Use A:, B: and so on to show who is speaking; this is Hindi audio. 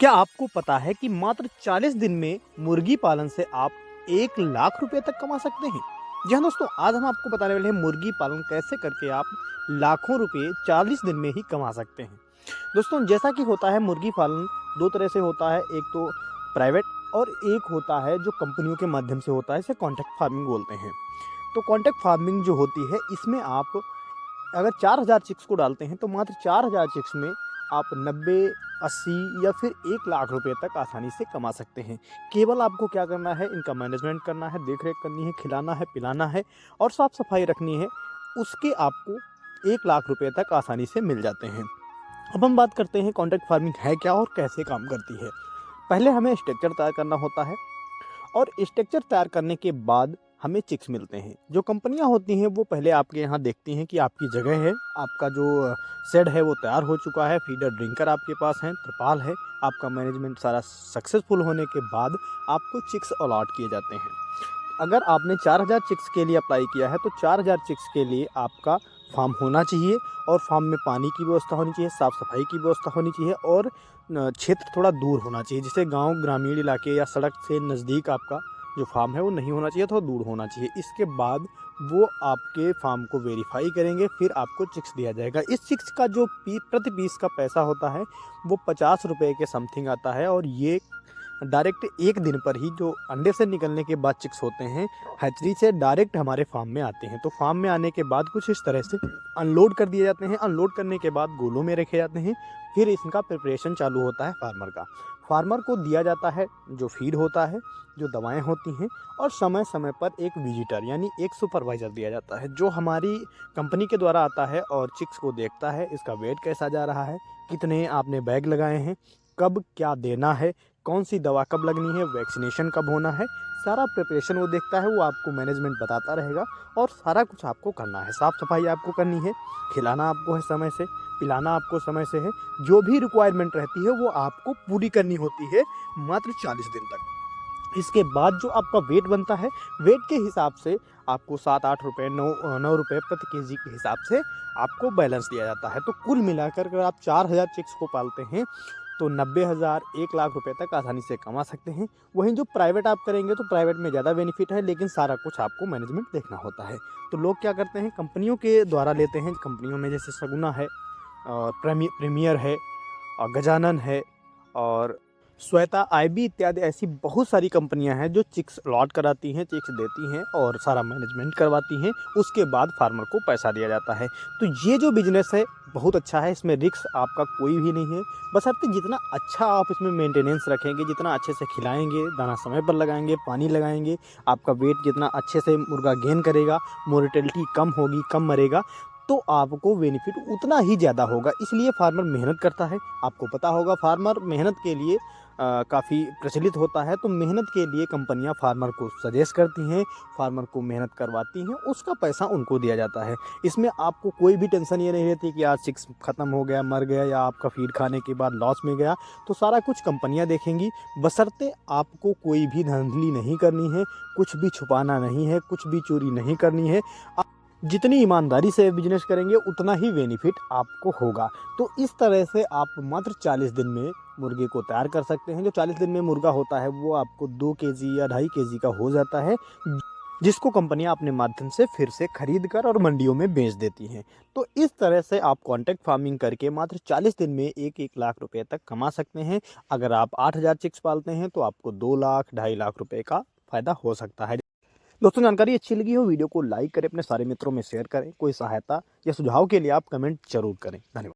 A: क्या आपको पता है कि मात्र 40 दिन में मुर्गी पालन से आप 1 लाख रुपए तक कमा सकते हैं? जी हाँ दोस्तों, आज हम आपको बताने वाले हैं मुर्गी पालन कैसे करके आप लाखों रुपए 40 दिन में ही कमा सकते हैं। दोस्तों, जैसा कि होता है मुर्गी पालन 2 तरह से होता है, एक तो प्राइवेट और एक होता है जो कंपनियों के माध्यम से होता है, इसे कॉन्ट्रैक्ट फार्मिंग बोलते हैं। तो कॉन्ट्रैक्ट फार्मिंग जो होती है इसमें आप अगर 4000 चिक्स को डालते हैं तो मात्र 4000 चिक्स में आप 90, 80 या फिर 1 लाख रुपए तक आसानी से कमा सकते हैं। केवल आपको क्या करना है, इनका मैनेजमेंट करना है, देख-रेख करनी है, खिलाना है, पिलाना है और साफ-सफाई रखनी है। उसके आपको 1 लाख रुपए तक आसानी से मिल जाते हैं। अब हम बात करते हैं कॉन्ट्रैक्ट फार्मिंग है क्या और कैसे काम करती है। पहले हमें स्ट्रक्चर तैयार करना होता है और स्ट्रक्चर तैयार करने के बाद हमें चिक्स मिलते हैं। जो कंपनियां होती हैं वो पहले आपके यहाँ देखती हैं कि आपकी जगह है, आपका जो शेड है वो तैयार हो चुका है, फीडर ड्रिंकर आपके पास हैं, त्रिपाल है, आपका मैनेजमेंट सारा सक्सेसफुल होने के बाद आपको चिक्स अलॉट किए जाते हैं। अगर आपने 4000 चिक्स के लिए अप्लाई किया है तो 4000 चिक्स के लिए आपका फार्म होना चाहिए और फार्म में पानी की व्यवस्था होनी चाहिए, साफ़ सफाई की व्यवस्था होनी चाहिए और क्षेत्र थोड़ा दूर होना चाहिए, जैसे गांव ग्रामीण इलाके या सड़क से नज़दीक आपका जो फार्म है वो नहीं होना चाहिए, थोड़ा दूर होना चाहिए। इसके बाद वो आपके फार्म को वेरीफाई करेंगे, फिर आपको चिक्स दिया जाएगा। इस चिक्स का जो प्रति पीस का पैसा होता है वो 50 रुपये के समथिंग आता है और ये डायरेक्ट 1 दिन पर ही जो अंडे से निकलने के बाद चिक्स होते हैं हैचरी से डायरेक्ट हमारे फार्म में आते हैं। तो फार्म में आने के बाद कुछ इस तरह से अनलोड कर दिए जाते हैं। अनलोड करने के बाद गोलों में रखे जाते हैं। फिर इसका प्रिपरेशन चालू होता है फार्मर का। फार्मर को दिया जाता है जो फीड होता है, जो दवाएं होती हैं और समय समय पर एक विजिटर यानी एक सुपरवाइज़र दिया जाता है जो हमारी कंपनी के द्वारा आता है और चिक्स को देखता है, इसका वेट कैसा जा रहा है, कितने आपने बैग लगाए हैं, कब क्या देना है, कौन सी दवा कब लगनी है, वैक्सीनेशन कब होना है, सारा प्रिपरेशन वो देखता है। वो आपको मैनेजमेंट बताता रहेगा और सारा कुछ आपको करना है। साफ़ सफाई आपको करनी है, खिलाना आपको है समय से, पिलाना आपको समय से है। जो भी रिक्वायरमेंट रहती है वो आपको पूरी करनी होती है मात्र 40 दिन तक। इसके बाद जो आपका वेट बनता है, वेट के हिसाब से आपको 7-8 रुपये 9 रुपये प्रति केजी के हिसाब से आपको बैलेंस दिया जाता है। तो कुल मिलाकर अगर आप 4000 चिक्स को पालते हैं तो 90,000 1 लाख रुपए तक आसानी से कमा सकते हैं। वहीं जो प्राइवेट आप करेंगे तो प्राइवेट में ज़्यादा बेनिफिट है, लेकिन सारा कुछ आपको मैनेजमेंट देखना होता है। तो लोग क्या करते हैं, कंपनियों के द्वारा लेते हैं। कंपनियों में जैसे सगुना है, प्रीमियर है, गजानन है और श्वेता आईबी इत्यादि ऐसी बहुत सारी कंपनियां हैं जो चिक्स लॉट कराती हैं, चिक्स देती हैं और सारा मैनेजमेंट करवाती हैं। उसके बाद फार्मर को पैसा दिया जाता है। तो ये जो बिज़नेस है बहुत अच्छा है, इसमें रिस्क आपका कोई भी नहीं है। बशर्ते जितना अच्छा आप इसमें मेंटेनेंस रखेंगे, जितना अच्छे से खिलाएंगे, दाना समय पर लगाएंगे, पानी लगाएंगे, आपका वेट जितना अच्छे से मुर्गा गेन करेगा, मोर्टेलिटी कम होगी, कम मरेगा, तो आपको बेनिफिट उतना ही ज़्यादा होगा। इसलिए फार्मर मेहनत करता है। आपको पता होगा फार्मर मेहनत के लिए काफ़ी प्रचलित होता है। तो मेहनत के लिए कंपनियां फार्मर को सजेस्ट करती हैं, फार्मर को मेहनत करवाती हैं, उसका पैसा उनको दिया जाता है। इसमें आपको कोई भी टेंशन ये नहीं रहती कि आज चिक्स ख़त्म हो गया, मर गया या आपका फीड खाने के बाद लॉस में गया। तो सारा कुछ कंपनियां देखेंगी, बशर्ते आपको कोई भी धांधली नहीं करनी है, कुछ भी छुपाना नहीं है, कुछ भी चोरी नहीं करनी है। जितनी ईमानदारी से बिजनेस करेंगे उतना ही बेनिफिट आपको होगा। तो इस तरह से आप मात्र 40 दिन में मुर्गे को तैयार कर सकते हैं। जो 40 दिन में मुर्गा होता है वो आपको 2 केजी या 2.5 केजी का हो जाता है, जिसको कंपनियां अपने माध्यम से फिर से खरीद कर और मंडियों में बेच देती हैं। तो इस तरह से आप कॉन्ट्रैक्ट फार्मिंग करके मात्र 40 दिन में 1-1 लाख रुपए तक कमा सकते हैं। अगर आप 8000 चिक्स पालते हैं तो आपको 2 लाख 2.5 लाख रुपए का फ़ायदा हो सकता है। दोस्तों, जानकारी अच्छी लगी हो वीडियो को लाइक करें, अपने सारे मित्रों में शेयर करें। कोई सहायता या सुझाव के लिए आप कमेंट जरूर करें। धन्यवाद।